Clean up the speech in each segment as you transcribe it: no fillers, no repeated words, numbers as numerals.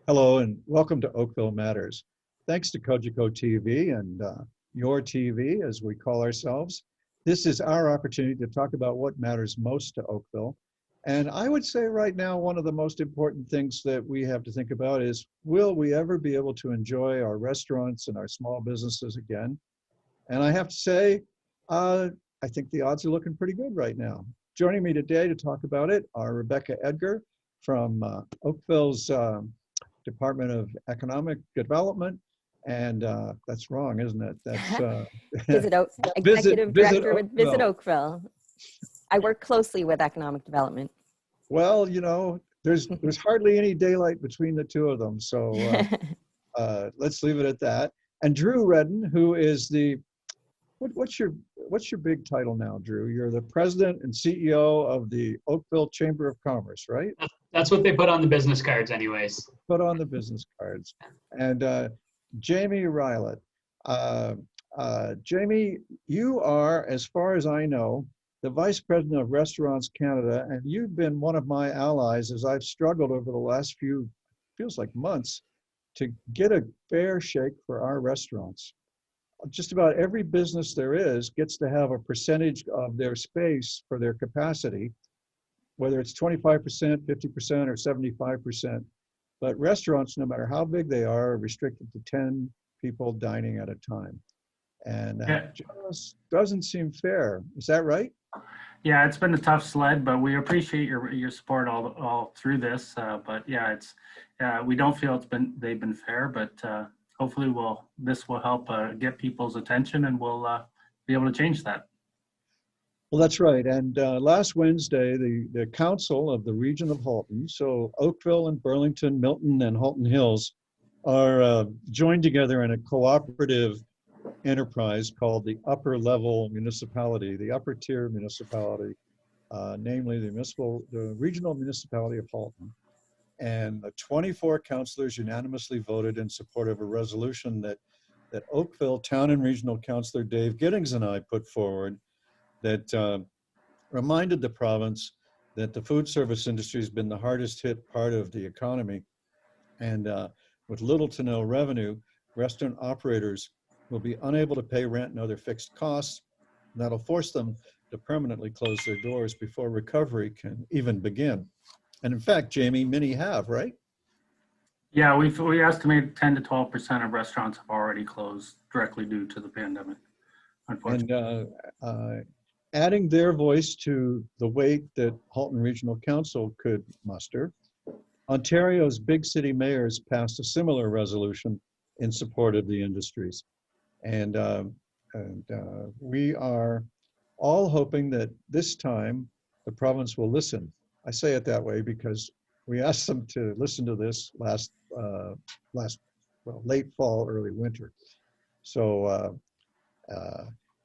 Hello and welcome to Oakville Matters. Thanks to Kojiko TV and Your TV, as we call ourselves. This is our opportunity to talk about what matters most to Oakville. And I would say right now, one of the most important things that we have to think about is, will we ever be able to enjoy our restaurants and our small businesses again? And I have to say, I think the odds are looking pretty good right now. Joining me today to talk about it are Rebecca Edgar from Oakville's Department of Economic Development, and that's wrong, isn't it? That's Executive Director with Visit Oakville. Oakville. I work closely with economic development. Well, you know, there's hardly any daylight between the two of them, so let's leave it at that. And Drew Redden, who is the what's your big title now, Drew? You're the president and CEO of the Oakville Chamber of Commerce, right? That's what they put on the business cards anyways. Put on the business cards. And Jamie Rylett. Jamie, you are, as far as I know, the Vice President of Restaurants Canada, and you've been one of my allies as I've struggled over the last feels like months, to get a fair shake for our restaurants. Just about every business there is gets to have a percentage of their space for their capacity, whether it's 25%, 50%, or 75%. But restaurants, no matter how big they are restricted to 10 people dining at a time. And that just doesn't seem fair. Is that right? Yeah, it's been a tough sled, but we appreciate your support all through this. But yeah, we don't feel they've been fair, but hopefully this will help get people's attention, and we'll be able to change that. Well, that's right. And last Wednesday, the Council of the Region of Halton, so Oakville and Burlington, Milton, and Halton Hills, are joined together in a cooperative enterprise called the Upper Level Municipality, the Upper Tier Municipality, namely the Regional Municipality of Halton. And the 24 councillors unanimously voted in support of a resolution that Oakville Town and Regional Councillor Dave Giddings and I put forward, that reminded the province that the food service industry has been the hardest hit part of the economy. And with little to no revenue, restaurant operators will be unable to pay rent and other fixed costs. And that'll force them to permanently close their doors before recovery can even begin. And in fact, Jamie, many have, right? Yeah, we estimate 10 to 12% of restaurants have already closed directly due to the pandemic, unfortunately. And adding their voice to the weight that Halton Regional Council could muster, Ontario's big city mayors passed a similar resolution in support of the industries. And we are all hoping that this time the province will listen. I say it that way because we asked them to listen to this late fall, early winter. So,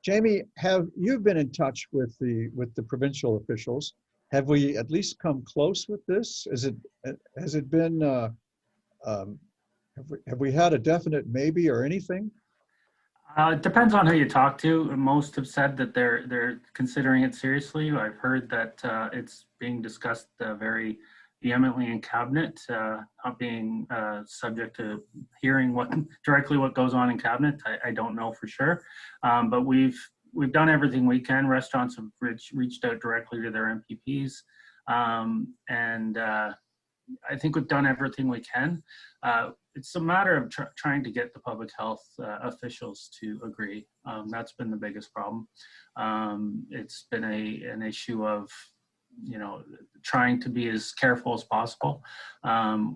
Jamie, have you been in touch with the provincial officials? Have we at least come close with this? Has it been? Have we had a definite maybe or anything? It depends on who you talk to. Most have said that they're considering it seriously. I've heard that it's being discussed very vehemently in cabinet, not being subject to hearing directly what goes on in cabinet. I don't know for sure, but we've done everything we can. Restaurants have reached out directly to their MPPs, and I think we've done everything we can. It's a matter of trying to get the public health officials to agree. That's been the biggest problem. It's been an issue of, trying to be as careful as possible.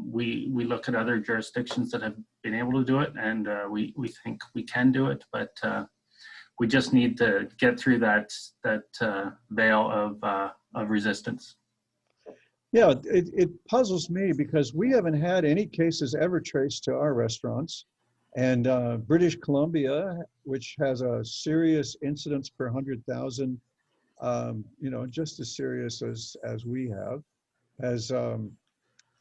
We look at other jurisdictions that have been able to do it, and we think we can do it, but we just need to get through that veil of resistance. Yeah, it puzzles me because we haven't had any cases ever traced to our restaurants. And British Columbia, which has a serious incidence per 100,000, just as serious as we have, has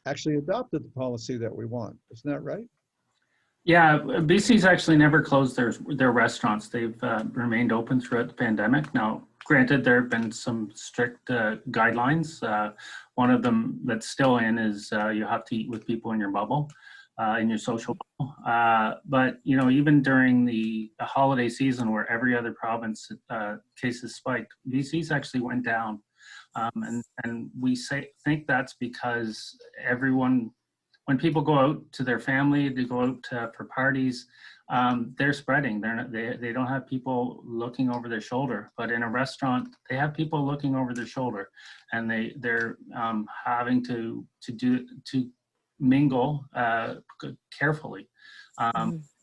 actually adopted the policy that we want. Isn't that right? Yeah, BC's actually never closed their restaurants. They've remained open throughout the pandemic. Now, Granted, there have been some strict guidelines. One of them that's still in is you have to eat with people in your bubble, in your social bubble. But you know, even during the holiday season, where every other province cases spiked, BC's actually went down, and we think that's because everyone, when people go out to their family, they go out for parties, they're spreading. They don't have people looking over their shoulder. But in a restaurant, they have people looking over their shoulder, and they're having to mingle carefully.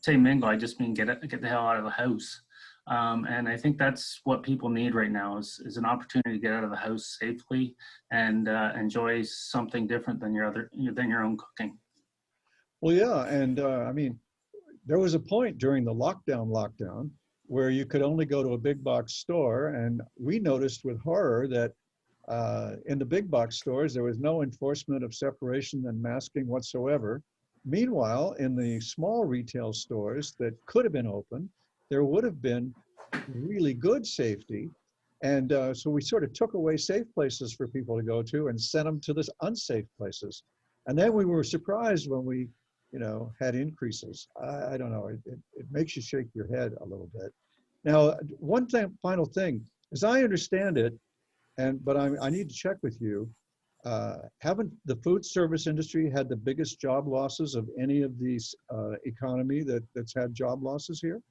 Say mingle, I just mean get the hell out of the house. And I think that's what people need right now is an opportunity to get out of the house safely and enjoy something different than your own cooking. Well, yeah, and I mean, there was a point during the lockdown where you could only go to a big box store, and we noticed with horror that in the big box stores there was no enforcement of separation and masking whatsoever. Meanwhile, in the small retail stores that could have been open, there would have been really good safety. And so we sort of took away safe places for people to go to and sent them to this unsafe places. And then we were surprised when we, had increases. I don't know, it makes you shake your head a little bit. Now, final thing, as I understand it, but I need to check with you, haven't the food service industry had the biggest job losses of any of these economy that's had job losses here?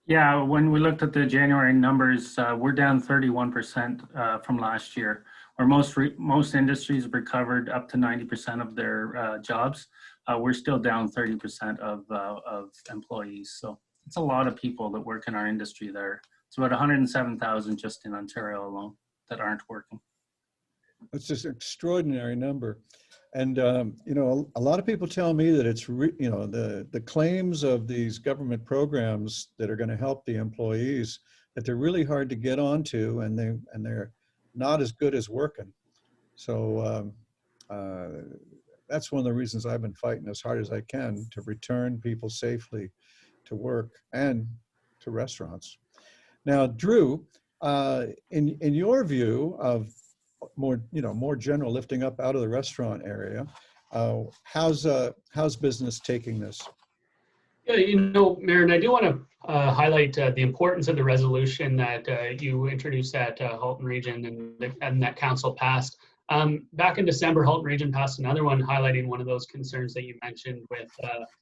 Yeah, when we looked at the January numbers, we're down 31% from last year, where most industries recovered up to 90% of their jobs. We're still down 30% of employees. So it's a lot of people that work in our industry there. It's about 107,000 just in Ontario alone that aren't working. It's just an extraordinary number. And, a lot of people tell me that it's, the claims of these government programs that are going to help the employees, that they're really hard to get onto, and they're not as good as working. So that's one of the reasons I've been fighting as hard as I can to return people safely to work and to restaurants. Now, Drew, in your view of more general lifting up out of the restaurant area, how's business taking this? Yeah, Marin, I do want to highlight the importance of the resolution that you introduced at Halton Region and that council passed. Back in December, Halton Region passed another one highlighting one of those concerns that you mentioned with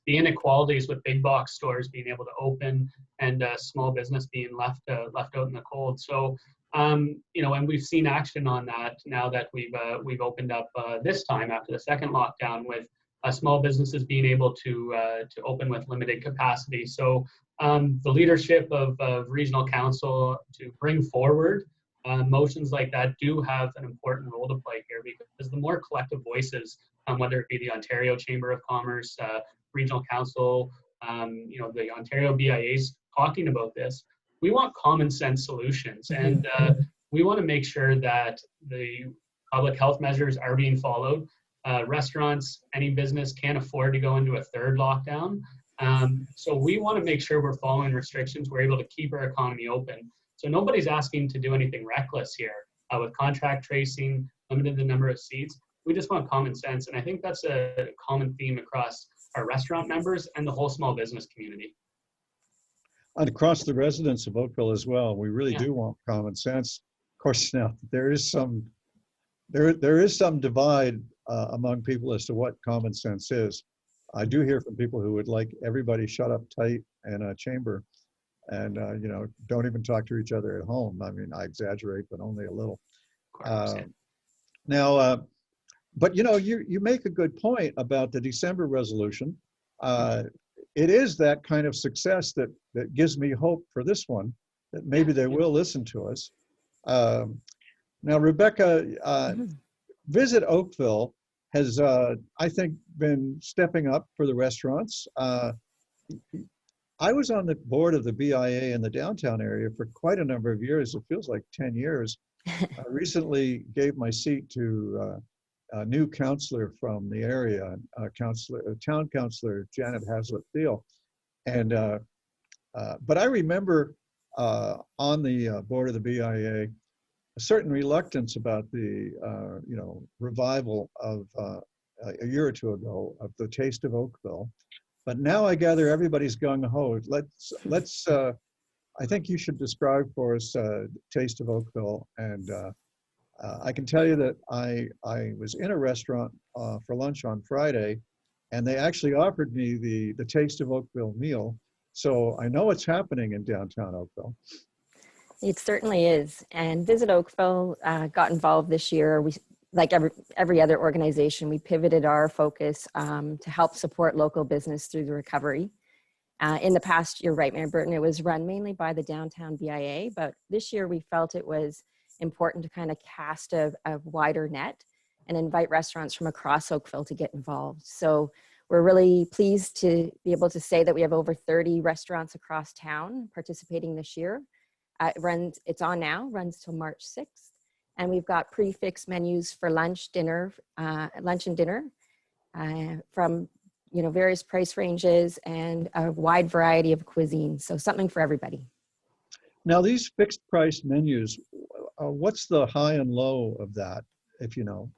the inequalities with big box stores being able to open and small business being left out in the cold. So, and we've seen action on that now that we've opened up this time after the second lockdown with small businesses being able to open with limited capacity. So the leadership of regional council to bring forward motions like that do have an important role to play here, because the more collective voices, whether it be the Ontario Chamber of Commerce, regional council, the Ontario BIAs talking about this, we want common sense solutions, and we want to make sure that the public health measures are being followed. Restaurants, any business can't afford to go into a third lockdown. So we want to make sure we're following restrictions. We're able to keep our economy open. So nobody's asking to do anything reckless here with contact tracing, limited the number of seats. We just want common sense. And I think that's a common theme across our restaurant members and the whole small business community. And across the residents of Oakville as well, we really do want common sense. Of course, now there is some divide among people as to what common sense is. I do hear from people who would like everybody shut up tight in a chamber and don't even talk to each other at home. I mean, I exaggerate, but only a little. But you make a good point about the December resolution. It is that kind of success that gives me hope for this one, that maybe they will listen to us. Now, Rebecca, Visit Oakville has, I think, been stepping up for the restaurants. I was on the board of the BIA in the downtown area for quite a number of years. It feels like 10 years. I recently gave my seat to a new councillor from the area, town councillor Janet Haslett Thiel. And, but I remember on the board of the BIA, a certain reluctance about the revival of a year or two ago of the Taste of Oakville. But now I gather everybody's gung ho. Let's. I think you should describe for us Taste of Oakville, and I can tell you that I was in a restaurant for lunch on Friday, and they actually offered me the Taste of Oakville meal. So I know it's happening in downtown Oakville. It certainly is. And Visit Oakville got involved this year. We, like every other organization, we pivoted our focus to help support local business through the recovery. In the past, you're right, Mayor Burton, it was run mainly by the downtown BIA, but this year we felt it was important to kind of cast a wider net and invite restaurants from across Oakville to get involved. So we're really pleased to be able to say that we have over 30 restaurants across town participating this year. It's on now, runs till March 6th. And we've got prefix menus for lunch and dinner from various price ranges and a wide variety of cuisines. So something for everybody. Now these fixed price menus, what's the high and low of that, if you know?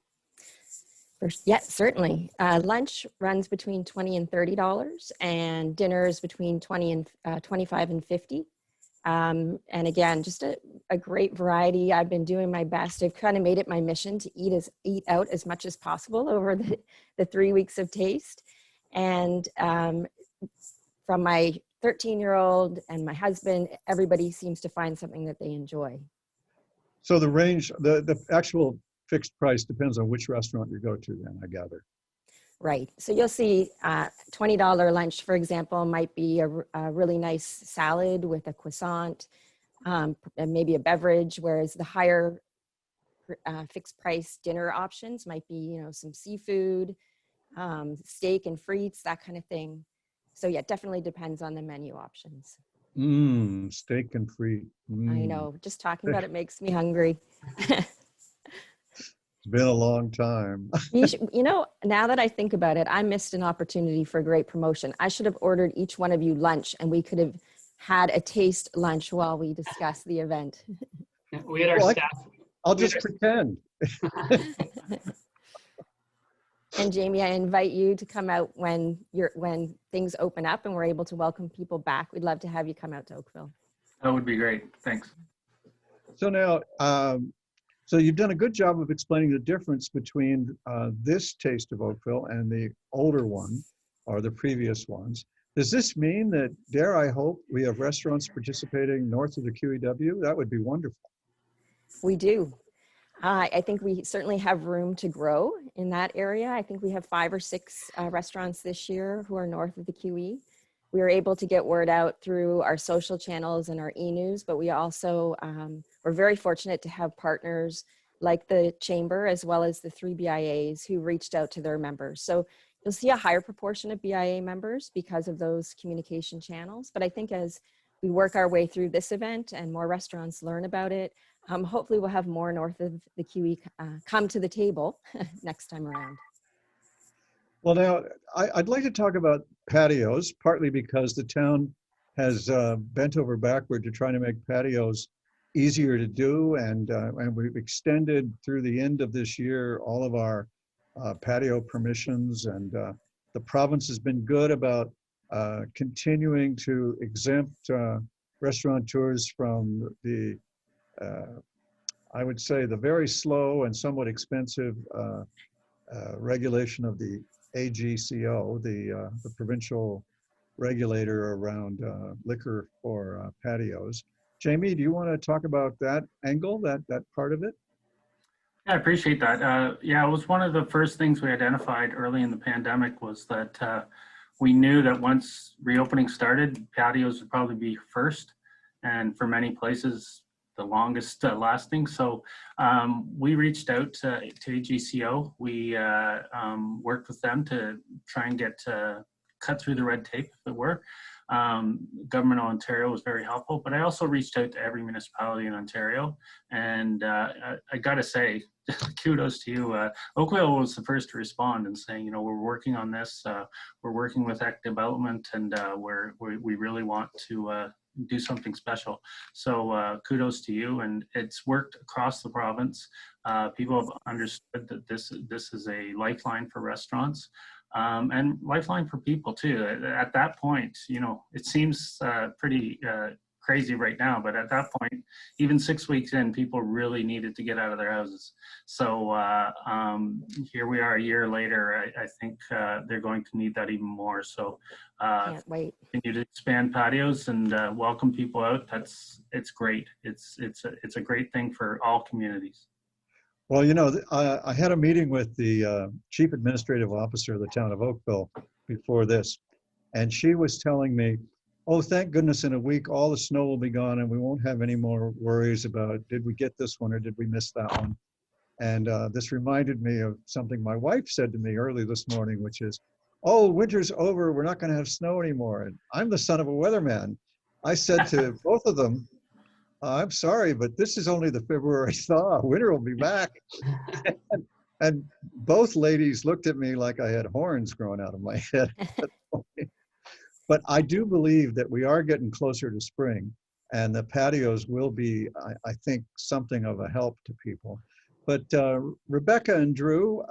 Yes, certainly. Lunch runs between $20 and $30, and dinners between $25 and $50. And again, just a great variety. I've been doing my best. I've kind of made it my mission to eat out as much as possible over the 3 weeks of taste. And from my 13-year-old and my husband, everybody seems to find something that they enjoy. So the range, the actual fixed price depends on which restaurant you go to then, I gather. Right. So you'll see $20 lunch, for example, might be a really nice salad with a croissant and maybe a beverage, whereas the higher fixed price dinner options might be, some seafood, steak and frites, that kind of thing. So yeah, it definitely depends on the menu options. Steak and frite. I know, just talking about it makes me hungry. It's been a long time. Now that I think about it, I missed an opportunity for a great promotion. I should have ordered each one of you lunch, and we could have had a taste lunch while we discussed the event. We had our staff. I'll just pretend. And Jamie, I invite you to come out when things open up and we're able to welcome people back. We'd love to have you come out to Oakville. That would be great. Thanks. So now, so you've done a good job of explaining the difference between this Taste of Oakville and the older one, or the previous ones. Does this mean that, dare I hope, we have restaurants participating north of the QEW? That would be wonderful. We do. I think we certainly have room to grow in that area. I think we have 5 or 6 restaurants this year who are north of the QE. We were able to get word out through our social channels and our e-news, but we also we're very fortunate to have partners like the Chamber as well as the 3 BIAs who reached out to their members. So you'll see a higher proportion of BIA members because of those communication channels. But I think as we work our way through this event and more restaurants learn about it, hopefully we'll have more north of the QE come to the table next time around. Well, now, I'd like to talk about patios, partly because the town has bent over backward to try to make patios easier to do, and we've extended through the end of this year all of our patio permissions, and the province has been good about continuing to exempt restaurateurs from the I would say the very slow and somewhat expensive regulation of the AGCO, the provincial regulator around liquor for patios. Jamie, do you want to talk about that angle, that part of it? Yeah, I appreciate that. Yeah, it was one of the first things we identified early in the pandemic was that we knew that once reopening started, patios would probably be first, and for many places, the longest lasting. So we reached out to AGCO. We worked with them to try and get cut through the red tape, if it were. Government of Ontario was very helpful, but I also reached out to every municipality in Ontario. And I gotta say, kudos to you. Oakville was the first to respond and saying, we're working on this. We're working with Economic Development, and we really want to do something special. So kudos to you, and it's worked across the province. People have understood that this is a lifeline for restaurants, and lifeline for people too. At that point, it seems pretty crazy right now, but at that point, even 6 weeks in, people really needed to get out of their houses. So here we are a year later. I think they're going to need that even more. So Can't wait. continue to expand patios and welcome people out. It's great. It's a great thing for all communities. Well, I had a meeting with the chief administrative officer of the town of Oakville before this, and she was telling me, oh, thank goodness in a week, all the snow will be gone and we won't have any more worries about, did we get this one or did we miss that one? And this reminded me of something my wife said to me early this morning, which is, oh, winter's over, we're not going to have snow anymore. And I'm the son of a weatherman. I said to both of them, I'm sorry, but this is only the February thaw. Winter will be back. And both ladies looked at me like I had horns growing out of my head. But I do believe that we are getting closer to spring, and the patios will be, I think, something of a help to people. But Rebecca and Drew,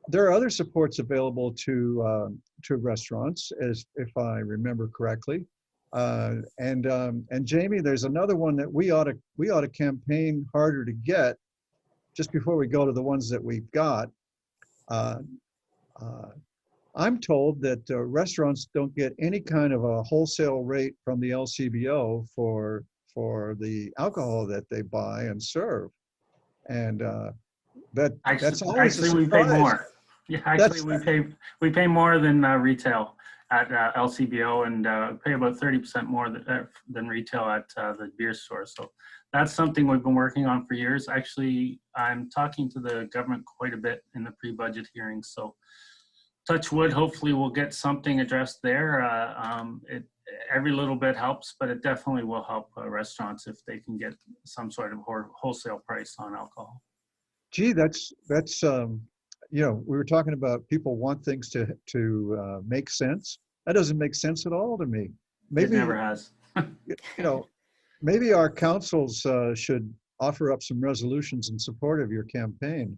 there are other supports available to restaurants, as if I remember correctly. And Jamie, there's another one that we ought to campaign harder to get, just before we go to the ones that we've got. I'm told that restaurants don't get any kind of a wholesale rate from the LCBO for the alcohol that they buy and serve, and that's always actually we pay more. Yeah, actually we pay more than retail at LCBO, and pay about 30% more than retail at the beer store. So that's something we've been working on for years. Actually, I'm talking to the government quite a bit in the pre-budget hearings. So touch wood, hopefully we'll get something addressed there. Every little bit helps, but it definitely will help restaurants if they can get some sort of wholesale price on alcohol. Gee, that's we were talking about people want things to make sense. That doesn't make sense at all to me. Maybe it never has. Maybe our councils should offer up some resolutions in support of your campaign.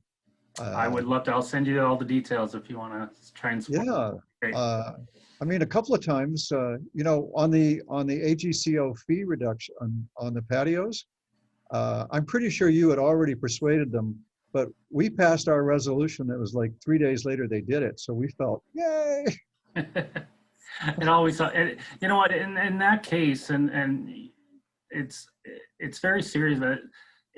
I would love to. I'll send you all the details if you want to try and support. Yeah. I mean, a couple of times, on the AGCO fee reduction on the patios, I'm pretty sure you had already persuaded them, but we passed our resolution that was like 3 days later they did it. So we felt, yay. It always, you know what, in that case, and it's very serious that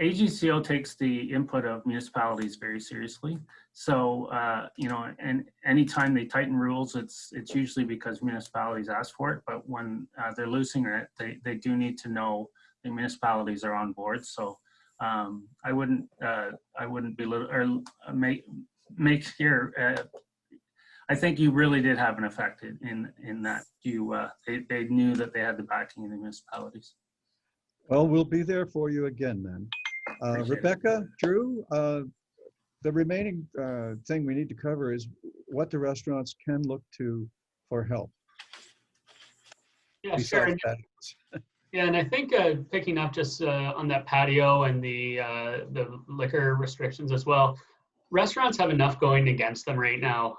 AGCO takes the input of municipalities very seriously. So, and anytime they tighten rules, it's usually because municipalities ask for it. But when they're losing it, they do need to know the municipalities are on board. So I wouldn't belittle or make here. I think you really did have an effect in that they knew that they had the backing of the municipalities. Well, we'll be there for you again then. Rebecca, Drew, the remaining thing we need to cover is what the restaurants can look to for help. Yeah, sure. Yeah, and I think picking up just on that patio and the liquor restrictions as well, restaurants have enough going against them right now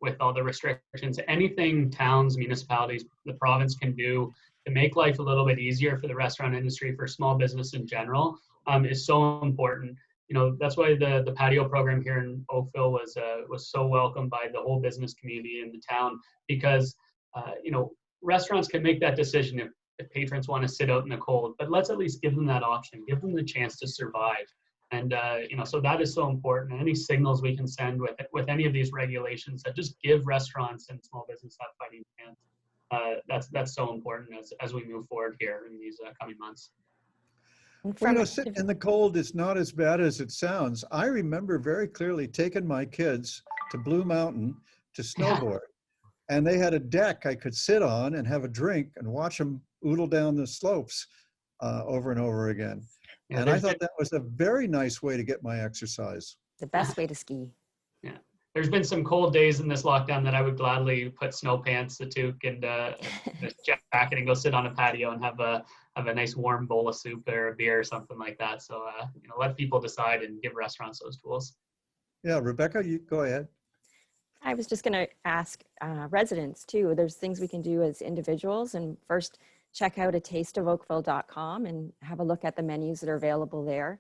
with all the restrictions. Anything towns, municipalities, the province can do to make life a little bit easier for the restaurant industry, for small business in general, is so important. That's why the patio program here in Oakville was so welcomed by the whole business community in the town, because restaurants can make that decision if patrons want to sit out in the cold, but let's at least give them that option, give them the chance to survive. And so that is so important. Any signals we can send with any of these regulations that just give restaurants and small business that fighting chance, that's so important as we move forward here in these coming months. Well, sitting in the cold is not as bad as it sounds. I remember very clearly taking my kids to Blue Mountain to snowboard, and they had a deck I could sit on and have a drink and watch them oodle down the slopes over and over again. And I thought that was a very nice way to get my exercise. The best way to ski. Yeah. there's been some cold days in this lockdown that I would gladly put snow pants, a toque, and a jacket and go sit on a patio and have a nice warm bowl of soup or a beer or something like that. So let people decide and give restaurants those tools. Yeah, Rebecca, you go ahead. I was just going to ask residents too. There's things we can do as individuals, and first check out atasteofoakville.com and have a look at the menus that are available there.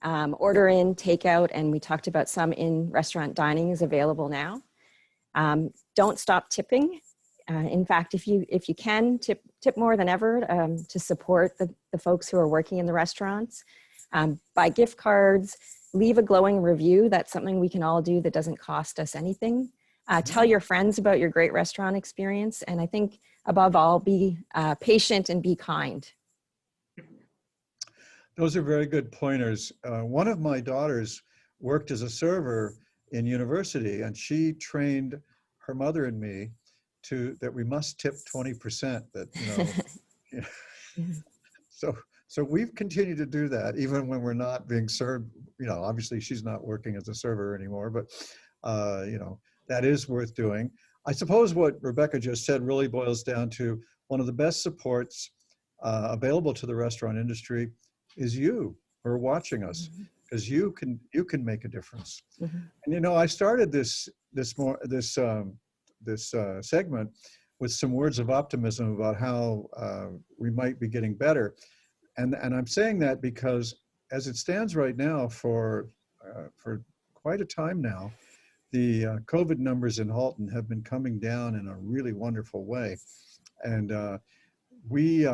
Order in, takeout, and we talked about some in-restaurant dining is available now. Don't stop tipping. In fact, if you can, tip more than ever to support the folks who are working in the restaurants. Buy gift cards, leave a glowing review. That's something we can all do that doesn't cost us anything. Tell your friends about your great restaurant experience. And I think above all, be patient and be kind. Those are very good pointers. One of my daughters worked as a server in university, and she trained her mother and me that we must tip 20%. So we've continued to do that even when we're not being served. Obviously she's not working as a server anymore, but that is worth doing. I suppose what Rebecca just said really boils down to one of the best supports available to the restaurant industry is you who are watching us, because you can make a difference. And I started this segment with some words of optimism about how we might be getting better, and I'm saying that because as it stands right now, for quite a time now, the COVID numbers in Halton have been coming down in a really wonderful way, and we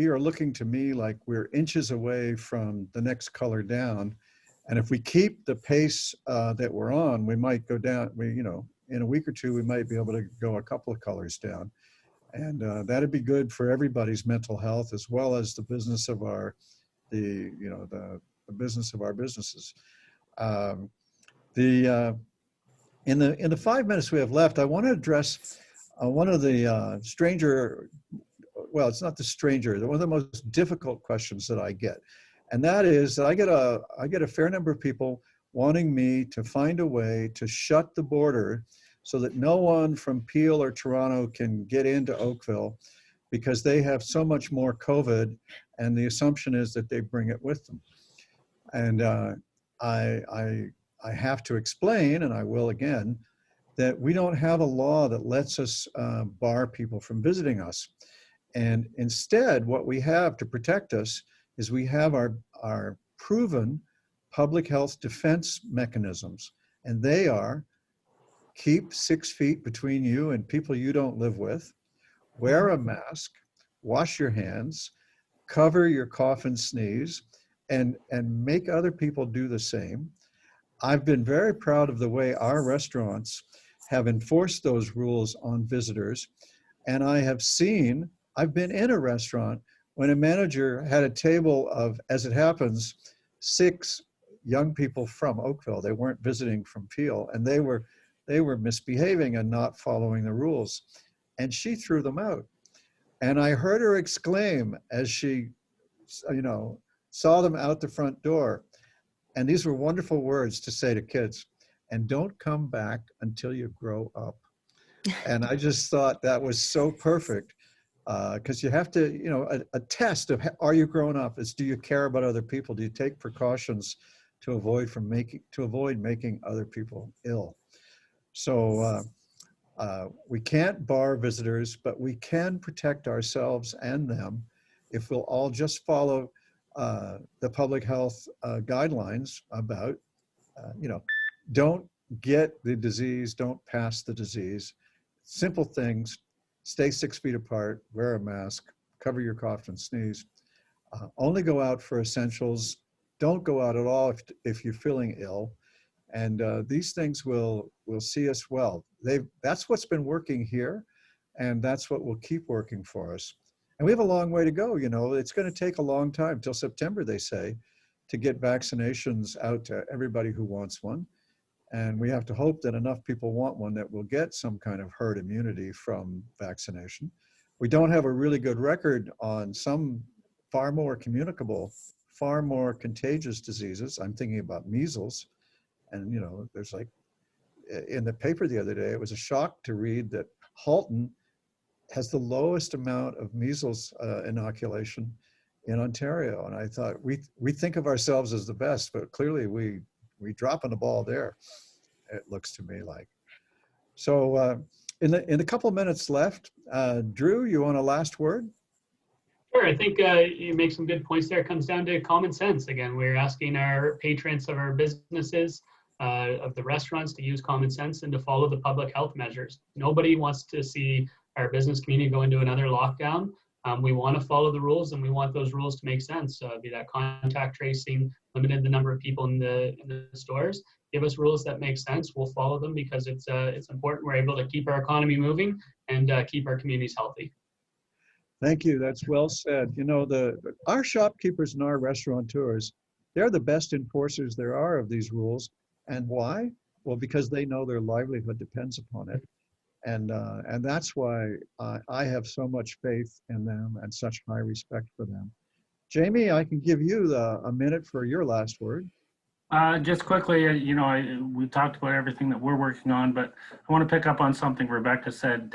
are looking to me like we're inches away from the next color down. And if we keep the pace that we're on, we might go down. In a week or two, we might be able to go a couple of colors down, and that'd be good for everybody's mental health as well as the business of the business of our businesses. In the 5 minutes we have left, I want to address one of the well, it's not the stranger, one of the most difficult questions that I get. And that is that I get a fair number of people wanting me to find a way to shut the border so that no one from Peel or Toronto can get into Oakville because they have so much more COVID, and the assumption is that they bring it with them. And I have to explain, and I will again, that we don't have a law that lets us bar people from visiting us. And instead, what we have to protect us is we have our proven public health defense mechanisms. And they are: keep 6 feet between you and people you don't live with, wear a mask, wash your hands, cover your cough and sneeze, and make other people do the same. I've been very proud of the way our restaurants have enforced those rules on visitors. And I've been in a restaurant when a manager had a table of, as it happens, 6 young people from Oakville. They weren't visiting from Peel, and they were misbehaving and not following the rules. And she threw them out. And I heard her exclaim as she, saw them out the front door. And these were wonderful words to say to kids: and don't come back until you grow up. And I just thought that was so perfect, because you have to, a test of are you grown up is, do you care about other people? Do you take precautions to avoid making other people ill? So we can't bar visitors, but we can protect ourselves and them if we'll all just follow the public health guidelines about, don't get the disease, don't pass the disease. Simple things: stay 6 feet apart, wear a mask, cover your cough and sneeze. Only go out for essentials. Don't go out at all if you're feeling ill. And these things will see us well. That's what's been working here, and that's what will keep working for us. And we have a long way to go. It's going to take a long time, till September, they say, to get vaccinations out to everybody who wants one. And we have to hope that enough people want one that will get some kind of herd immunity from vaccination. We don't have a really good record on some far more communicable, far more contagious diseases. I'm thinking about measles. And, there's like in the paper the other day, it was a shock to read that Halton has the lowest amount of measles inoculation in Ontario. And I thought, we think of ourselves as the best, but clearly we dropping the ball there, it looks to me like. So in the couple minutes left, Drew, you want a last word? Sure, I think you make some good points there. It comes down to common sense. Again, we're asking our patrons of our businesses, of the restaurants, to use common sense and to follow the public health measures. Nobody wants to see our business community go into another lockdown. We want to follow the rules, and we want those rules to make sense. Be that contact tracing, limited the number of people in the stores. Give us rules that make sense. We'll follow them because it's important. We're able to keep our economy moving and keep our communities healthy. Thank you. That's well said. You know, our shopkeepers and our restaurateurs, they're the best enforcers there are of these rules. And why? Well, because they know their livelihood depends upon it. And that's why I have so much faith in them and such high respect for them. Jamie, I can give you a minute for your last word. Just quickly, you know, we talked about everything that we're working on, but I want to pick up on something Rebecca said.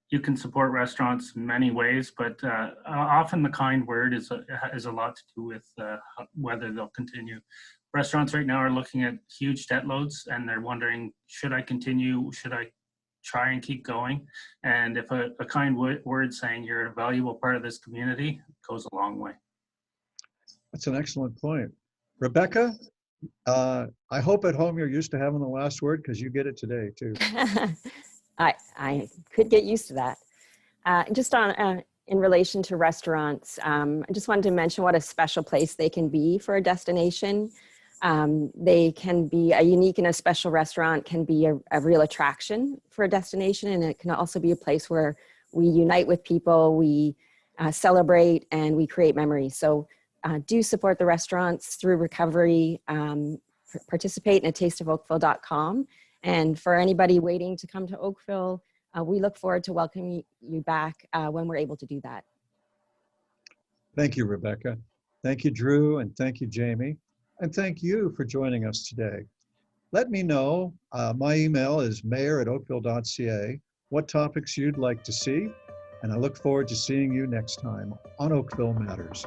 You can support restaurants in many ways, but often the kind word is a lot to do with whether they'll continue. Restaurants right now are looking at huge debt loads, and they're wondering, should I continue? Should I try and keep going? And if a kind word saying you're a valuable part of this community goes a long way. That's an excellent point. Rebecca, I hope at home you're used to having the last word, because you get it today too. I could get used to that. Just on in relation to restaurants, I just wanted to mention what a special place they can be for a destination. They can be a unique and a special restaurant can be a real attraction for a destination, and it can also be a place where we unite with people, we celebrate, and we create memories. So do support the restaurants through recovery. Participate in a tasteofoakville.com. And for anybody waiting to come to Oakville, we look forward to welcoming you back when we're able to do that. Thank you, Rebecca. Thank you, Drew, and thank you, Jamie. And thank you for joining us today. Let me know, my email is mayor@oakville.ca, what topics you'd like to see, and I look forward to seeing you next time on Oakville Matters.